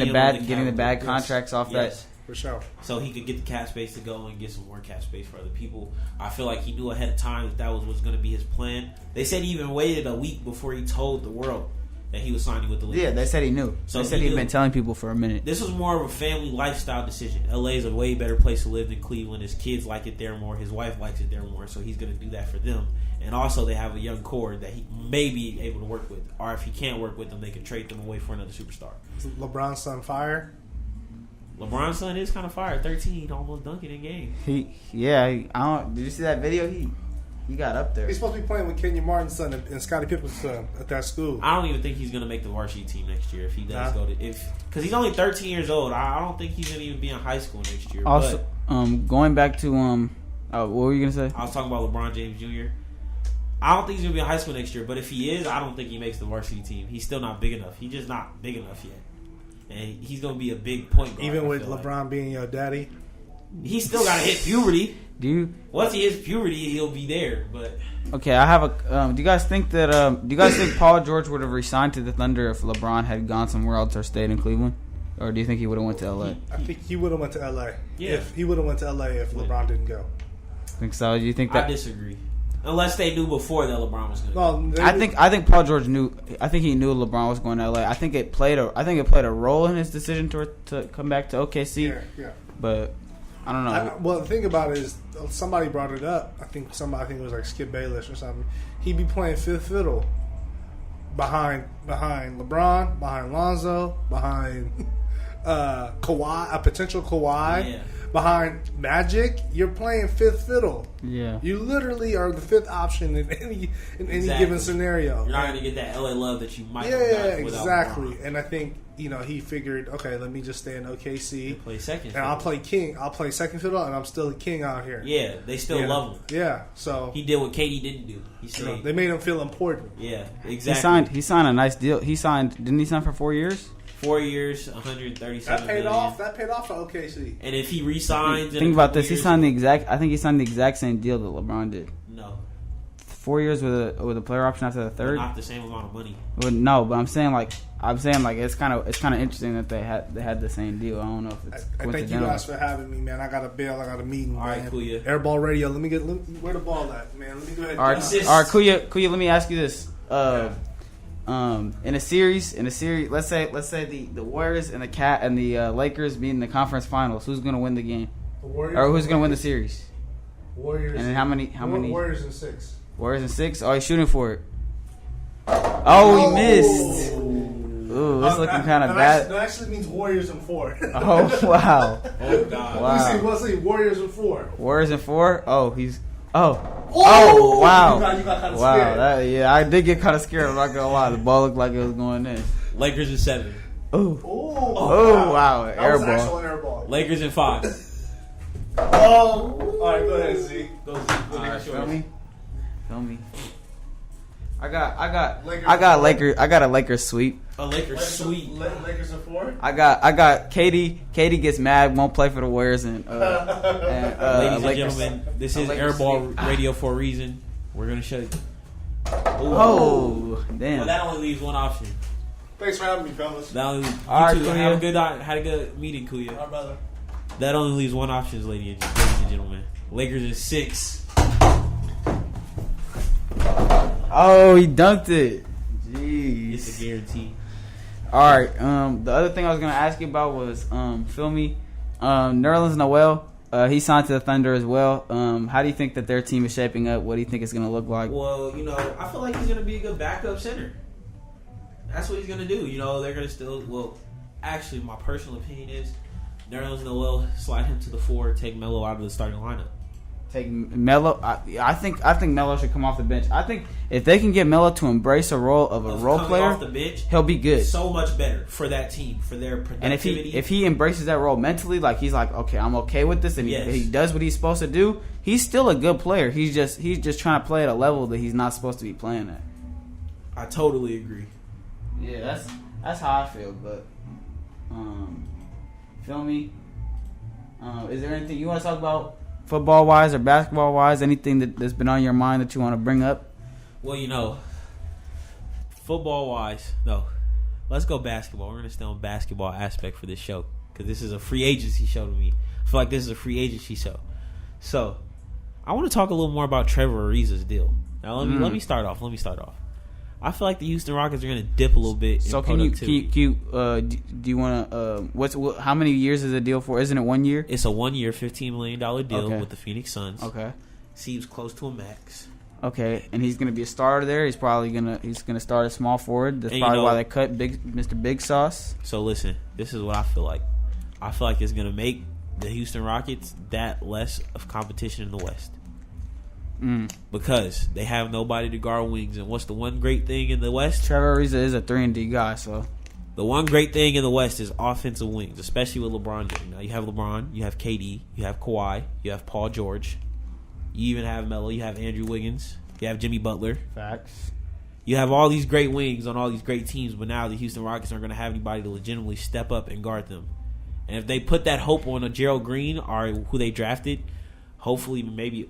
the bad contracts off that. For sure. So he could get the cap space to go and get some more cap space for other people. I feel like he knew ahead of time that was going to be his plan. They said he even waited a week before he told the world that he was signing with the Lakers. Yeah, they said he knew. So they said he'd been telling people for a minute. This was more of a family lifestyle decision. LA is a way better place to live than Cleveland. His kids like it there more. His wife likes it there more. So he's going to do that for them. And also they have a young core that he may be able to work with. Or if he can't work with them, they can trade them away for another superstar. Is LeBron's son fire? LeBron's son is kind of fire. 13, almost dunking in game. Did you see that video? He got up there. He's supposed to be playing with Kenyon Martin's son and Scottie Pippen's son at that school. I don't even think he's going to make the varsity team next year if he does because he's only 13 years old. I don't think he's going to even be in high school next year. Also, going back to what were you going to say? I was talking about LeBron James Jr. I don't think he's going to be in high school next year, but if he is, I don't think he makes the varsity team. He's still not big enough. He's just not big enough yet. And he's going to be a big point guard. Even with LeBron being your daddy? He still got to hit puberty. Do you? Once he hits puberty, he'll be there. But Okay, I have a. Do you guys think that? Do you guys think Paul George would have resigned to the Thunder if LeBron had gone somewhere else or stayed in Cleveland, or do you think he would have went to LA? I think he would have went to LA. Yeah. If he would have went to LA if LeBron didn't go. Think so? Do you think that? I disagree. Unless they knew before that LeBron was going to go. No, I think Paul George knew. I think he knew LeBron was going to LA. I think it played a role in his decision to come back to OKC. Yeah. But I don't know. Well, the thing about it is, somebody brought it up. I think it was like Skip Bayless or something. He'd be playing fifth fiddle behind LeBron, behind Lonzo, behind Kawhi, a potential Kawhi, behind Magic. You're playing fifth fiddle. Yeah. You literally are the fifth option in any given scenario. You're not going to get that LA love that you might have Yeah, got without exactly. LeBron. And I think he figured, okay, let me just stay in OKC. Play second And fiddle. I'll play king. I'll play second fiddle, and I'm still a king out here. Yeah, they still love him. Yeah, so He did what KD didn't do. He stayed. they made him feel important. Yeah, exactly. He signed a nice deal. Didn't he sign for 4 years? 4 years, 137 That paid million. off. That paid off for OKC. And if he resigns, in Think a about couple this. He years- signed I think he signed the exact same deal that LeBron did. No, 4 years with a player option after the third. not the same amount of money. Well, no, but I'm saying like it's kind of interesting that they had the same deal. I don't know if it's I thank you coincidental. guys for having me, man. I got a bail. I got a meeting. All right, man. Kuya. Airball radio. Where the ball at, man? Let me go ahead. All right, Assist. all right, Kuya. Let me ask you this. In a series, let's say the Warriors and the Lakers beat in the conference finals. Who's gonna win the game, The Warriors, or who's gonna win the series? Warriors. And then how many? Warriors in 6. Warriors in 6. Oh, he's shooting for it. Oh, he missed. Ooh, it's looking kind of bad. That actually means Warriors in 4. Oh wow, Oh God! wow. Let's see. Warriors in 4. Warriors in 4. Oh, he's. Oh wow. You got kind of Wow, scared. I did get kind of scared. I'm not gonna lie. The ball looked like it was going in. Lakers in 7. Ooh. Oh, Wow, That was airball. actual airball. Lakers in 5. Oh. All right, go ahead, Z. Go Alright, feel me? I got a Lakers sweep. A Lakers sweep. Lakers in 4. I got Katie. Katie gets mad, won't play for the Warriors, and Ladies and Lakers. gentlemen, this is Lakers Airball Radio for a reason. We're gonna show you. Oh, damn. Well, that only leaves one option. Thanks for having me, fellas. That only All right, you two Kuya. had a good meeting, Kuya. All right, brother. That only leaves one option, ladies and gentlemen. Lakers in 6. Oh, he dunked it. It's Jeez. a guarantee. All right. The other thing I was gonna ask you about was feel me. Nerlens Noel. He signed to the Thunder as well. How do you think that their team is shaping up? What do you think it's gonna look like? Well, I feel like he's going to be a good backup center. That's what he's going to do. They're going to still... Well, actually, my personal opinion is Nerlens Noel, slide him to the 4, take Melo out of the starting lineup. Take Melo. I think Melo should come off the bench. I think if they can get Melo to embrace a role of a role Coming player, off the bench, he'll be good. so much better for that team, for their And productivity. if he embraces that role mentally, like he's like, okay, I'm okay with this, and Yes. he does what he's supposed to do, he's still a good player. He's just trying to play at a level that he's not supposed to be playing at. I totally agree. Yeah, that's how I feel. But feel me? Is there anything you want to talk about, football wise or basketball wise? Anything that's been on your mind that you want to bring up? Well, football wise, no. Let's go basketball. We're going to stay on basketball aspect for this show because this is a free agency show to me. I feel like this is a free agency show. So, I want to talk a little more about Trevor Ariza's deal. Now, let me start off. I feel like the Houston Rockets are going to dip a little bit. So in can you productivity. do you want to how many years is the deal for? Isn't it 1 year? It's a 1 year, $15 million deal Okay. with the Phoenix Suns. Okay. Seems close to a max. Okay, and he's going to be a starter there. He's gonna start a small forward. That's And probably why they cut Mr. Big Sauce. So listen, this is what I feel like. I feel like it's going to make the Houston Rockets that less of competition in the West. Because they have nobody to guard wings. And what's the one great thing in the West? Trevor Ariza is a 3-and-D guy, so The one great thing in the West is offensive wings, especially with LeBron. Now you have LeBron, you have KD, you have Kawhi, you have Paul George, you even have Melo, you have Andrew Wiggins, you have Jimmy Butler. facts. You have all these great wings on all these great teams, but now the Houston Rockets aren't going to have anybody to legitimately step up and guard them. And if they put that hope on a Gerald Green or who they drafted, hopefully maybe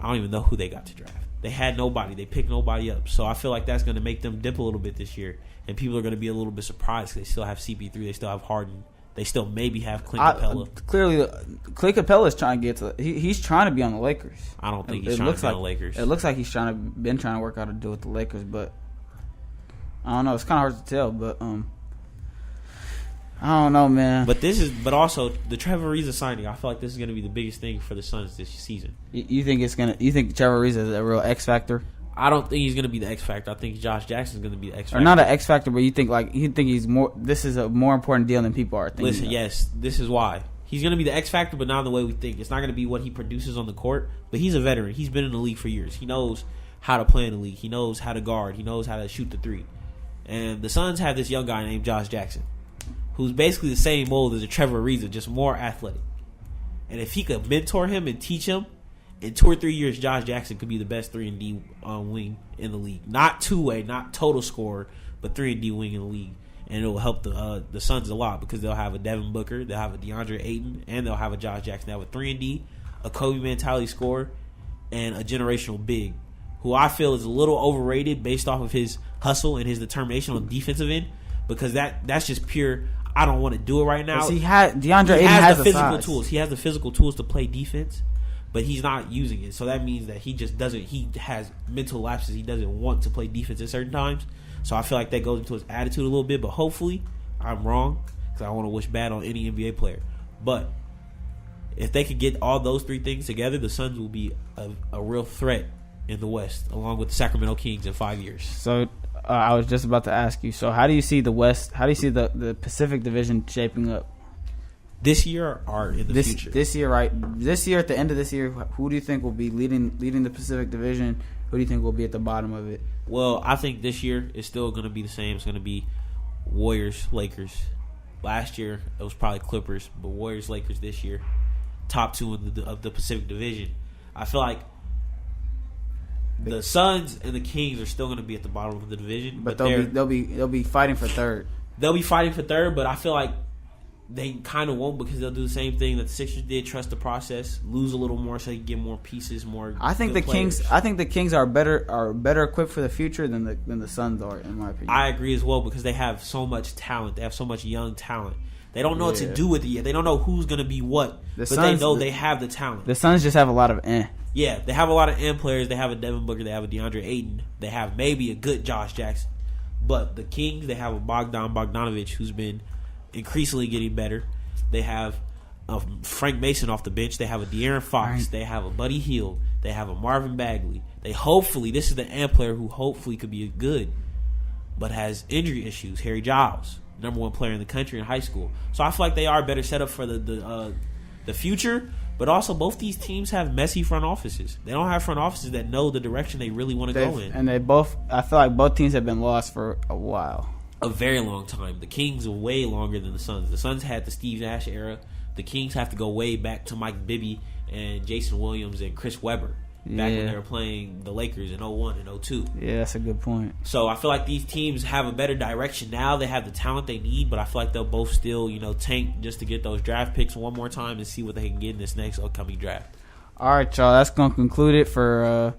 I don't even know who they got to draft. They had nobody. They picked nobody up. So I feel like that's going to make them dip a little bit this year. And people are going to be a little bit surprised because they still have CP3. They still have Harden. They still maybe have Clint Capella. Clearly, Clint Capella is trying to get to. He's trying to be on the Lakers. I don't think he's trying to be on the Lakers. It looks like he's been trying to work out a deal with the Lakers, but I don't know. It's kind of hard to tell, but I don't know, man. But also the Trevor Ariza signing. I feel like this is going to be the biggest thing for the Suns this season. You think Trevor Ariza is a real X factor? I don't think he's going to be the X factor. I think Josh Jackson is going to be the X factor. Or not an X factor, but you think he's more. This is a more important deal than people are thinking. Listen, yes, this is why he's going to be the X factor, but not in the way we think. It's not going to be what he produces on the court. But he's a veteran. He's been in the league for years. He knows how to play in the league. He knows how to guard. He knows how to shoot the three. And the Suns have this young guy named Josh Jackson, who's basically the same mold as a Trevor Ariza, just more athletic. And if he could mentor him and teach him, in 2 or 3 years, Josh Jackson could be the best 3-and-D wing in the league. Not two-way, not total scorer, but 3-and-D wing in the league. And it will help the Suns a lot because they'll have a Devin Booker, they'll have a DeAndre Ayton, and they'll have a Josh Jackson. They'll have a 3-and-D, a Kobe mentality scorer, and a generational big, who I feel is a little overrated based off of his hustle and his determination on the defensive end, because that's just pure, I don't want to do it right now. DeAndre Ayton has the physical tools. He has the physical tools to play defense, but he's not using it. So that means that he just doesn't. He has mental lapses. He doesn't want to play defense at certain times. So I feel like that goes into his attitude a little bit. But hopefully, I'm wrong because I don't want to wish bad on any NBA player. But if they could get all those three things together, the Suns will be a real threat in the West, along with the Sacramento Kings in 5 years. So I was just about to ask you. So how do you see the West? How do you see the Pacific Division shaping up? This year or in the future? This year, right? This year, at the end of this year, who do you think will be leading the Pacific Division? Who do you think will be at the bottom of it? Well, I think this year is still going to be the same. It's going to be Warriors, Lakers. Last year, it was probably Clippers, but Warriors, Lakers this year. Top two of the Pacific Division. I feel like the Suns and the Kings are still going to be at the bottom of the division. But they'll be fighting for third. They'll be fighting for third, but I feel like they kind of won't because they'll do the same thing that the Sixers did: trust the process, lose a little more so they can get more pieces, more. I think the Kings are better equipped for the future than the Suns are, in my opinion. I agree as well because they have so much talent. They have so much young talent. They don't know what to do with it yet. They don't know who's going to be what, they know they have the talent. The Suns just have a lot of Yeah, they have a lot of players. They have a Devin Booker. They have a DeAndre Ayton. They have maybe a good Josh Jackson. But the Kings, they have a Bogdanovich who's been increasingly getting better. They have Frank Mason off the bench. They have a De'Aaron Fox. Right. They have a Buddy Hield. They have a Marvin Bagley. This is the player who hopefully could be good, but has injury issues. Harry Giles, #1 player in the country in high school. So I feel like they are better set up for the future. But also, both these teams have messy front offices. They don't have front offices that know the direction they really want to go in. And I feel like both teams have been lost for a while. A very long time. The Kings are way longer than the Suns. The Suns had the Steve Nash era. The Kings have to go way back to Mike Bibby and Jason Williams and Chris Webber. Back when they were playing the Lakers in 01 and 02. Yeah, that's a good point. So I feel like these teams have a better direction now. They have the talent they need, but I feel like they'll both still, tank just to get those draft picks one more time and see what they can get in this next upcoming draft. All right, y'all. That's going to conclude it for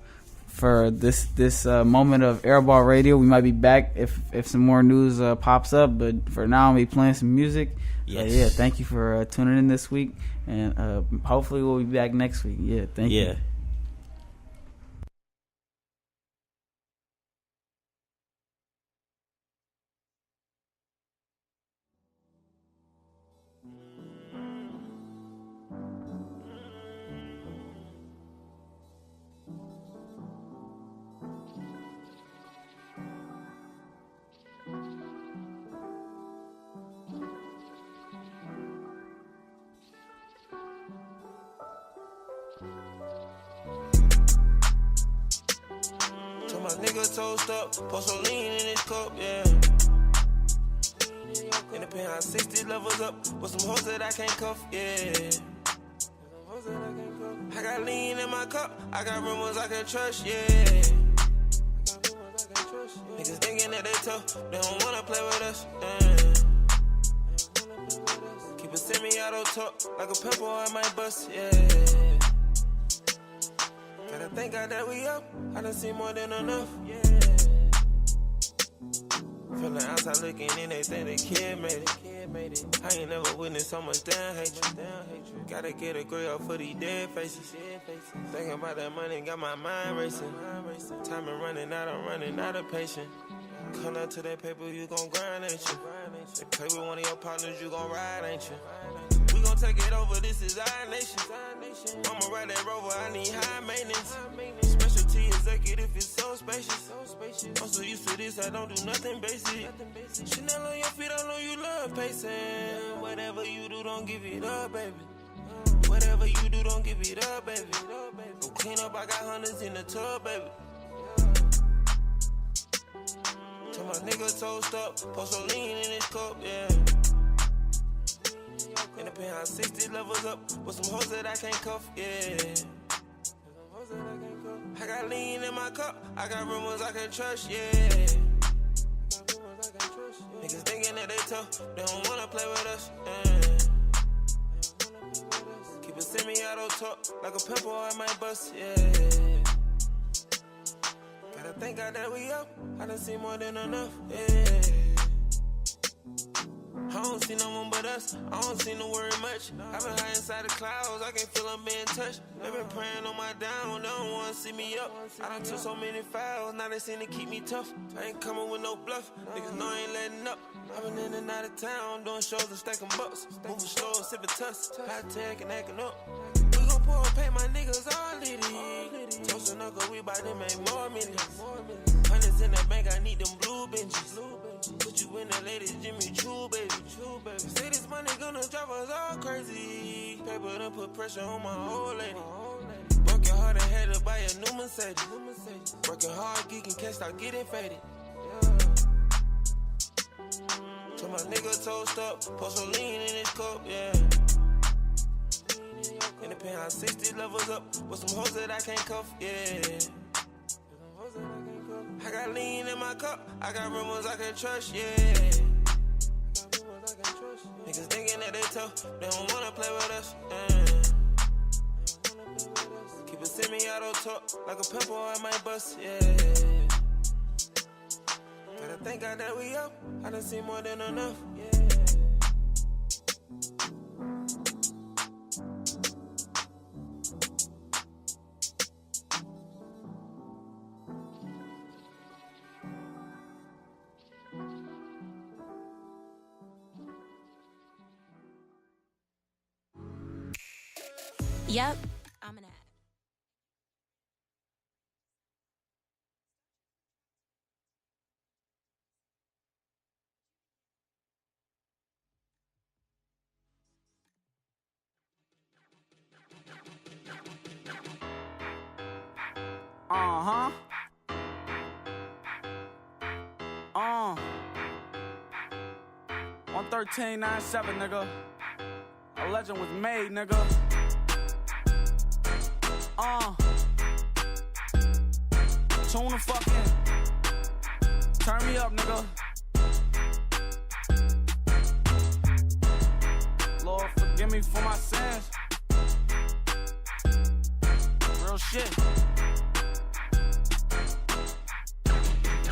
this moment of Airball Radio. We might be back if some more news pops up, but for now, I'll be playing some music. Yes. Thank you for tuning in this week, and hopefully we'll be back next week. Yeah, thank you. My nigga toast up, post some lean in his cup, yeah. In the penthouse, 60 levels up, with some hoes that I can't cuff, yeah. I got lean in my cup, I got rumors I can trust, yeah. Niggas thinking that they tough, they don't wanna play with us, yeah. Keep it auto talk like a pimple, I might bust, yeah. Gotta thank God that we up. I done seen more than enough, yeah. Feeling outside looking in, they think the kid made it. I ain't never witnessed so much damn hatred. Gotta get a grill for these dead faces. Thinking about that money, got my mind racing. Time is running out, I'm running out of patience. Come out to that paper, you gon' grind, ain't you? They play with one of your partners, you gon' ride, ain't you? We gon' take it over, this is our nation. I'ma ride that rover, I need high maintenance. Specialty executive, it's so spacious. I'm so used to this, I don't do nothing basic. Chanel on your feet, I know you love pacing. Whatever you do, don't give it up, baby. Whatever you do, don't give it up, baby. Go clean up, I got hundreds in the tub, baby. Till my nigga toast up, post so lean in his cup, yeah. In the penthouse, 60 levels up, with some hoes that I can't cuff, yeah. I got lean in my cup, I got rumors I can trust, yeah. Niggas thinking that they tough, they don't wanna play with us, yeah. Keep a semi-auto talk, like a pimple, I might bust, yeah. Gotta thank God that we up, I done seen more than enough, yeah. I don't see no one but us, I don't see no worry much. I've been high inside the clouds, I can feel them being touched. They been praying on my down, they don't wanna see me up. I done took so many fouls, now they seem to keep me tough. I ain't coming with no bluff, niggas know I ain't letting up. I've been in and out of town, doing shows and stacking bucks. Moving slow, sipping tuss, high tech and acting up. We gon' pour and pay my niggas all litty. Toast and knuckle, we bout to make more millions. Hundreds in the bank, I need them blue benches. Put you in the latest Jimmy Choo, baby. Say this money gonna drive us all crazy. Paper done put pressure on my old lady. Working hard and had to buy a new Mercedes. Working hard, geeking, can't stop getting faded. Till my nigga toast up, post so lean in his cup, yeah. In the penthouse, 60 levels up, with some hoes that I can't cuff, yeah. I got lean in my cup, I got rumors I can trust, yeah. Niggas thinking that they tough, they don't wanna play with us, yeah. Keep a semi-auto talk, like a pimple, I might bust, yeah. Gotta thank God that we up, I done seen more than enough, yeah. Yep, I'm an ad. Uh-huh. 11397, nigga. A legend was made, nigga. Tune the fuck in. Turn me up, nigga. Lord, forgive me for my sins. Real shit.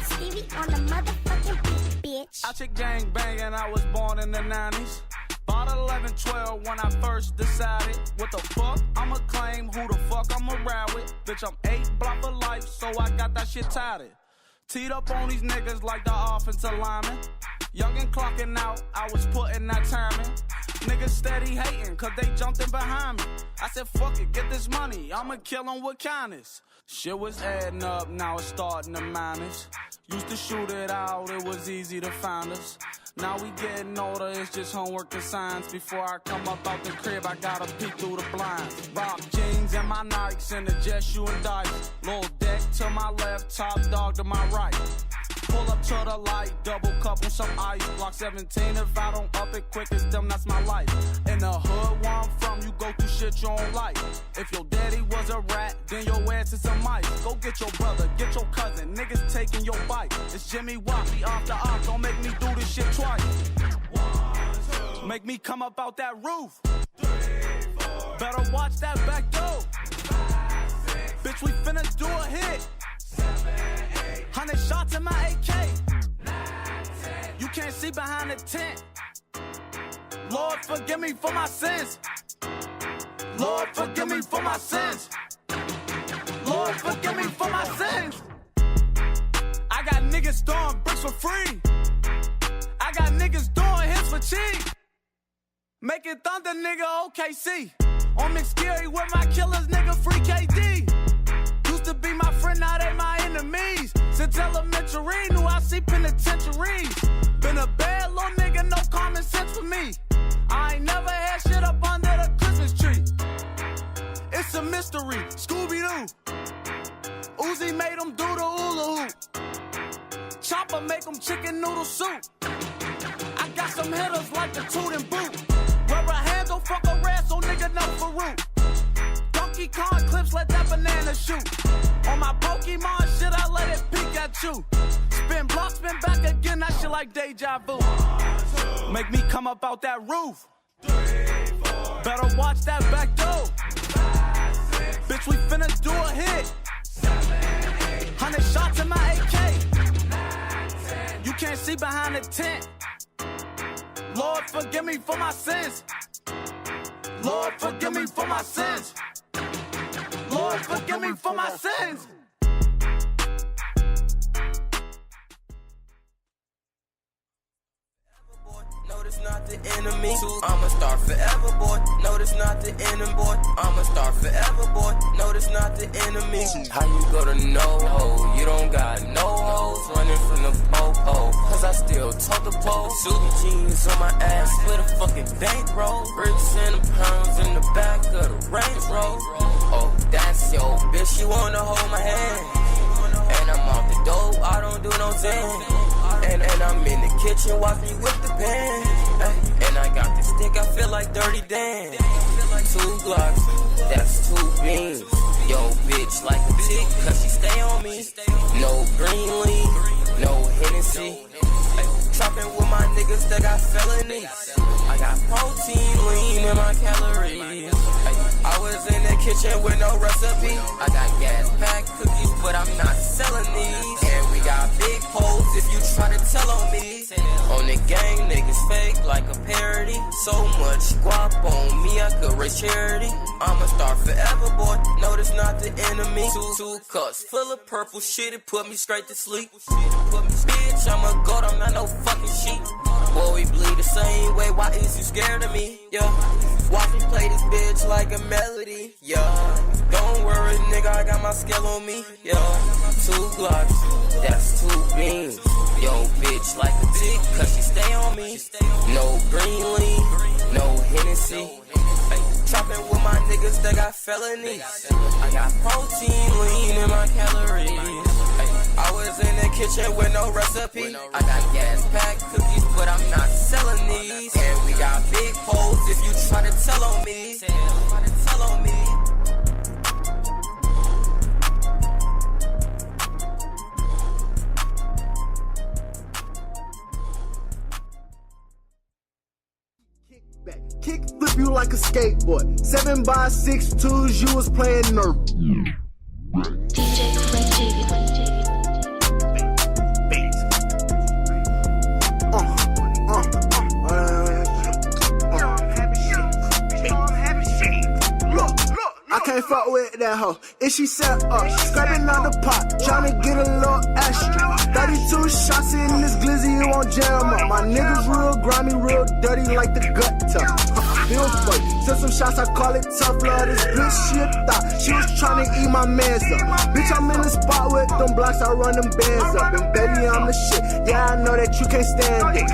Stevie on the motherfucking beat, bitch. I chick gang banging, I was born in the 90s. About 11, 12 when I first decided what the fuck I'ma claim, who the fuck I'ma ride with. Bitch, I'm 8 block for life, so I got that shit tied. Teed up on these niggas like the offensive lineman. Young and clocking out, I was putting that time in. Niggas steady hating, cause they jumped in behind me. I said, fuck it, get this money, I'ma kill them with kindness. Shit was adding up, now it's starting to minus. Used to shoot it out, it was easy to find us. Now we getting older, it's just homework and science. Before I come up out the crib, I gotta peek through the blinds. Rock jeans and my Nikes and the jet shoe and dice. Little deck to my left, top dog to my right. Pull up to the light, double cup on some ice. Block 17, if I don't up it quick as them, that's my life. In the hood where I'm from, you go through shit you don't like. If your daddy was a rat, then your ass is a mice. Go get your brother, get your cousin, niggas taking your bike. It's Jimmy Wappy off the op, don't make me do this shit twice. 1, 2. Make me come up out that roof. Better watch that back door. Bitch, we finna do a hit. 100 shots in my AK. You can't see behind the tent. Lord, forgive me for my sins. Lord, forgive me for my sins. Lord, forgive me for my sins. I got niggas throwing bricks for free. I got niggas doing hits for cheap. Making thunder, nigga, OKC. On McScary with my killers, nigga, free KD. Used to be my friend, now they my enemies. Since elementary, knew I see penitentiaries. Been a bad little nigga, no common sense for me. I ain't never had shit up under the Christmas tree. It's a mystery, Scooby-Doo. Uzi made him do the hula hoop. Chopper make him chicken noodle soup. I got some hitters like the toot and boot. Rubber handle, fuck a rat, so nigga know for root. Donkey Kong clips, let that banana shoot. On my Pokemon shit, I let it peek at you. Spin block, spin back again, that shit like deja vu. Make me come up out that roof. Better watch that back door. Bitch, we finna do a hit. 100 shots in my AK. You can't see behind the tent. Lord, forgive me for my sins. Lord, forgive me for my sins. Lord, forgive me for my sins. No, that's not the enemy. I'ma start forever, boy. No, that's not the enemy, boy. I'ma start forever, boy. No, that's not the enemy. How you go to no-ho? You don't got no hoes running from the po-po. Cause I still tote the pole. Super jeans on my ass with a fucking bankroll. Bricks and the pounds in the back of the Range Rover. Oh, that's your bitch. You wanna hold my hand. And I'm off the dope. I don't do no thing. And I'm in the kitchen, watch me whip the pan. And I got this stick, I feel like Dirty Dan. 2 Glocks, that's 2 beans. Yo, bitch, like a tick, cause she stay on me. No green leaf, no Hennessy. Chopping with my niggas that got felonies. I got protein, lean in my calories. I was in the kitchen with no recipe. I got gas pack cookies, but I'm not selling these. And we got big holes if you try to tell on me. On the gang, niggas fake like a parody. So much guap on me, I could raise charity. I'ma start forever, boy. No, that's not the enemy. Two cups full of purple shit, it put me straight to sleep. Bitch, I'm a goat, I'm not no fucking sheep. Boy, we bleed the same way, why is you scared of me? Yeah, watch me play this bitch like a melody. Yeah, don't worry, nigga, I got my scale on me. Yeah, 2 Glocks, that's 2 beans. Yo, bitch, like a tick, cause she stay on me. No green leaf, no Hennessy. Chopping with my niggas that got felonies. I got protein, lean in my calories. I was in the kitchen with no recipe. I got gas pack cookies, but I'm not selling these. And we got big holes if you try to tell on me. Tell on me. Kick flip you like a skateboard. 7x6 twos, you was playing Nerf. DJ Crazy. I can't fuck with that hoe. If she set up, scraping on the pot, tryna get a little extra. 32 shots in this glizzy, you won't jam up. My niggas real grimy, real dirty like the gut tuck. Feel funny. Send some shots, I call it tough love. This bitch, she a thought. She was tryna eat my mans up. Bitch, I'm in the spot with them blocks, I run them bands up. And baby, I'm the shit. Yeah, I know that you can't stand it.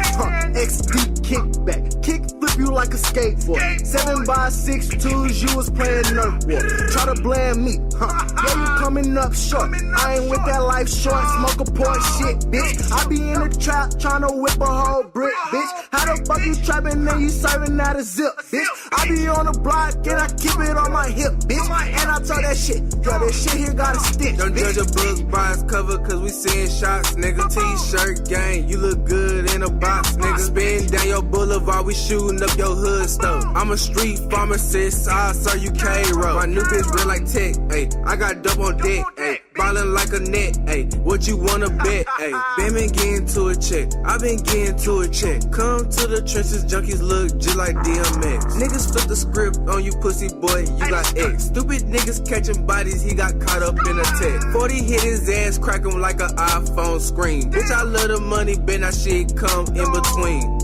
XD kickback. Kick flip you like a skateboard. 7x6 you was playing Nerf war. Try to blame me, huh? Yeah, you coming up short. I ain't with that life short, smoke a port shit, bitch. I be in the trap tryna whip a whole brick, bitch. How the fuck you trapping and you serving out a zip, bitch? I be on the block and I keep it on my hip, bitch. And I tell that shit, yo, this shit here got a stick. Don't bitch. judge a book by its cover, cause we seeing shots, nigga. T-shirt gang, you look good in a box, nigga. Spin down your boulevard, we shooting up your hood stuff. I'm a street pharmacist, I serve you K-Roll. My new bitch real like tech, ayy. I got dope on deck, ayy. Ballin' like a net, ayy. What you wanna bet, ayy? Been getting to a check, I been getting to a check. Come to the trenches, junkies look just like DMX. Niggas flip the script on you, pussy boy, you got X. Stupid niggas catching bodies, he got caught up in a tech. 40 hit his ass, crack him like an iPhone screen. Bitch, I love the money, bet that shit come in between.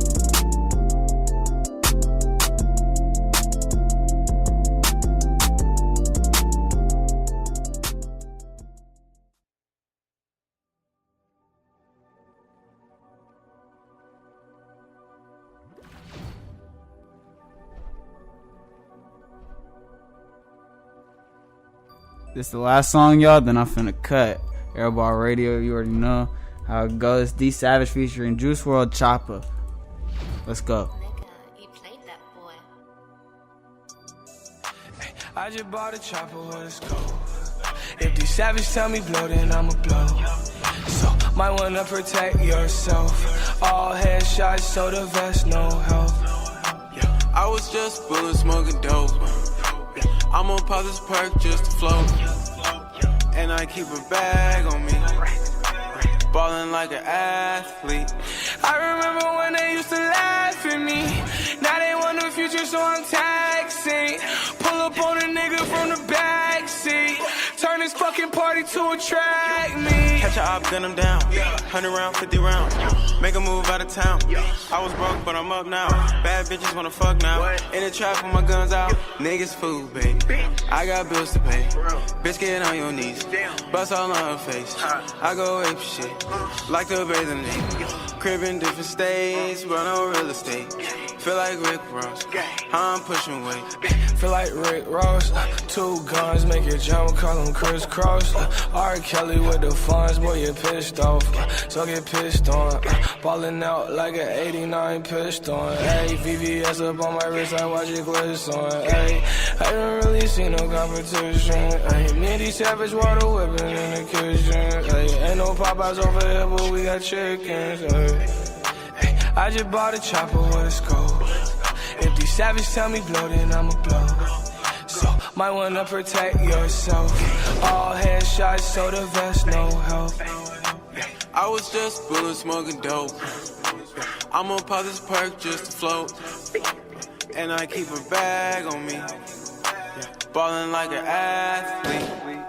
This is the last song, y'all. Then I'm finna cut. Airball Radio, you already know how it goes. D Savage featuring Juice WRLD Chopper. Let's go. You played that boy. I just bought a chopper, what it's cold. If D Savage tell me blow, then I'ma blow. So, might wanna protect yourself. All headshots, so the vest, no help. I was just bullet smoking dope. I'm on pop this perk just to float. And I keep a bag on me. Ballin' like an athlete. I remember when they used to laugh at me. Now they want the future, so I'm taxing. Pull up on a nigga from the backseat. Turn this fucking party to attract me. Catch a op, gun him down. 100 round, 50 round. Make a move out of town. I was broke, but I'm up now. Bad bitches wanna fuck now. In the trap with my guns out. Niggas food, baby. I got bills to pay. Bitch, get on your knees. Bust all on her face. I go ape shit. Like the bathing name. Crib in different states, but no real estate. Feel like Rick Ross. I'm pushing weight. Feel like Rick Ross. 2 guns, make your jump, call them crisscross. R. Kelly with the funds, boy, you pissed off. So get pissed on. Ballin' out like an 89 piston. Hey, VVS up on my wrist, I watch it glisten. Hey, I don't really see no competition. Hey, me and D Savage water whipping in the kitchen. Hey, ain't no Popeyes over here, but we got chickens. Hey, I just bought a chopper, what it's cold. If D Savage tell me blow, then I'ma blow. So, might wanna protect yourself. All headshots, so the vest, no help. I was just bullet smoking dope. I'm on pop this perk just to float. And I keep a bag on me. Ballin' like an athlete.